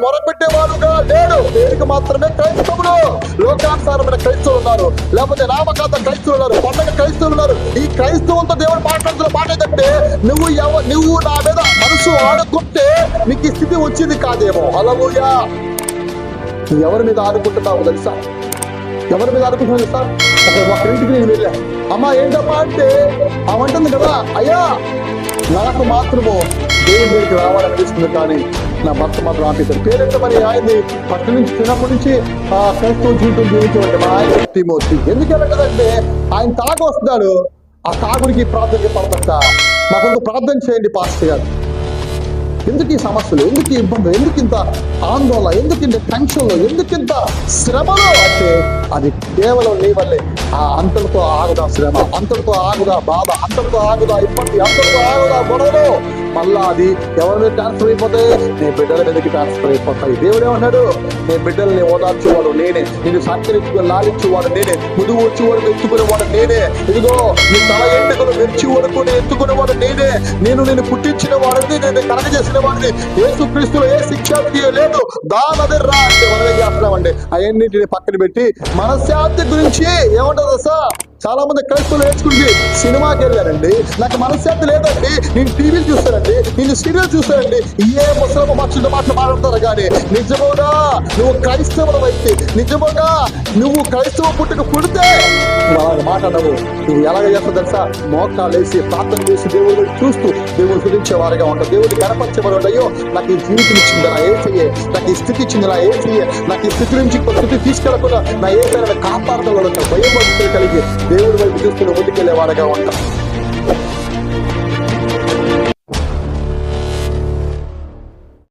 మొరపెట్టేవాడుగా లేడు. పేరుకి మాత్రమే క్రైస్తవులు, లోకానుసారమైన క్రైస్తవులు ఉన్నారు, లేకపోతే నామకాంత క్రైస్తవులు ఉన్నారు, పండగ క్రైస్తవులు ఉన్నారు. ఈ క్రైస్తవులతో దేవుడు మాట్లాడుతున్న మాట ఏంటంటే, నువ్వు నా మీద మనసు ఆడుకుంటే నీకు ఈ స్థితి వచ్చింది కాదేమో. హల్లెలూయా. ఎవరి మీద ఆడుకుంటున్నావు తెలుసా? ఎవరి మీద ఆడుకుంటున్నావు తెలుసా? ఒక ఇంటికి నేను వెళ్ళా, అమ్మా ఏంటమ్మా అంటే అవంటుంది కదా, అయ్యా నాకు మాత్రము దేవుని దగ్గరికి రావాలనిపిస్తుంది, కానీ నా భర్త మాత్రం ఆపిస్తాడు. పేరెంత మరి ఆయన్ని ఫస్ట్ నుంచి చిన్నప్పటి నుంచి క్రైస్తవ జీవితం జీవించేవాడు మా ఆయన తిమోతి. ఎందుకంటే కదంటే ఆయన తాగు వస్తున్నాడు, ఆ తాగుడికి ప్రార్థనకి పడతా మాకు ప్రార్థన చేయండి పాస్టర్ గారు. ఎందుకు ఈ సమస్యలు, ఎందుకు ఈ ఇబ్బందులు, ఎందుకు ఇంత ఆందోళన, ఎందుకు ఇంత టెన్షన్లు, ఎందుకు ఇంత శ్రమలు అంటే అది కేవలం నీ వల్లే. ఆ అంతటితో ఆగుదా శ్రమ, అంతటితో ఆగుదా బాధ, అంతటితో ఆగుదా ఇబ్బంది, అంతటితో ఆగుదా గొడవలు. మళ్ళా అది ఎవరి మీద ట్రాన్స్ఫర్ అయిపోతే నీ బిడ్డల మీదకి ట్రాన్స్ఫర్ అయిపోతాయి. దేవుడు ఏమన్నాడు? నీ బిడ్డల్ని ఓదార్చేవాడు నేనే, నేను సంచరించుకుని లాలించేవాడు నేనే, ముదుగు వచ్చేవాడు ఎత్తుకునేవాడు నేనే, ఇదిగో నీ తల ఎంటుకలు మెరిచి వరకు ఎత్తుకునేవాడు నేనే, నేను పుట్టించిన వాడిని, నేను కలగజేసిన వాడిని. యేసుక్రీస్తులో ఏ శిక్ష లేదు, దానదిర్రా అంటే మనం ఏం చేస్తున్నామండి? అవన్నింటిని పక్కన పెట్టి మనశ్శాంతి గురించి ఏమంటారు సార్? చాలా మంది క్రైస్తవులు నేర్చుకుంటే సినిమాకి వెళ్ళారండి, నాకు మనశ్శాంతి లేదండి, నేను టీవీలు చూస్తానండి, నేను సీరియల్ చూస్తానండి, ఏ ముసలమ్మ మనుషుల మాటలు మాట్లాడతారు. కానీ నిజముగా నువ్వు క్రైస్తవులు అయితే, నిజముగా నువ్వు క్రైస్తవ పుట్టుక పుడితే నువ్వు అలాగ మాట్లాడవు. నువ్వు ఎలాగ చేస్తావు తెలుసా? మోకాలు వేసి ప్రార్థన చేసి దేవుడు చూస్తూ దేవుడు గురించే వారిగా ఉంటావు, దేవుడిని కనపరిచేవాడు. అయ్యో నాకు ఈ జీవితం ఇచ్చింది నా ఏసయ్యే, నాకు ఈ స్థితి ఇచ్చింది నా ఏసయ్యే, నాకు ఈ స్థితి నుంచి ఇంకో స్థితి తీసుకెళ్ళకుండా నా ఏసైనా కాపాడుతూ ఉంటావు. భయం కలిగి దేవుడి వైపు చూసుకుని ముందుకెళ్ళే వారిగా ఉంటాం.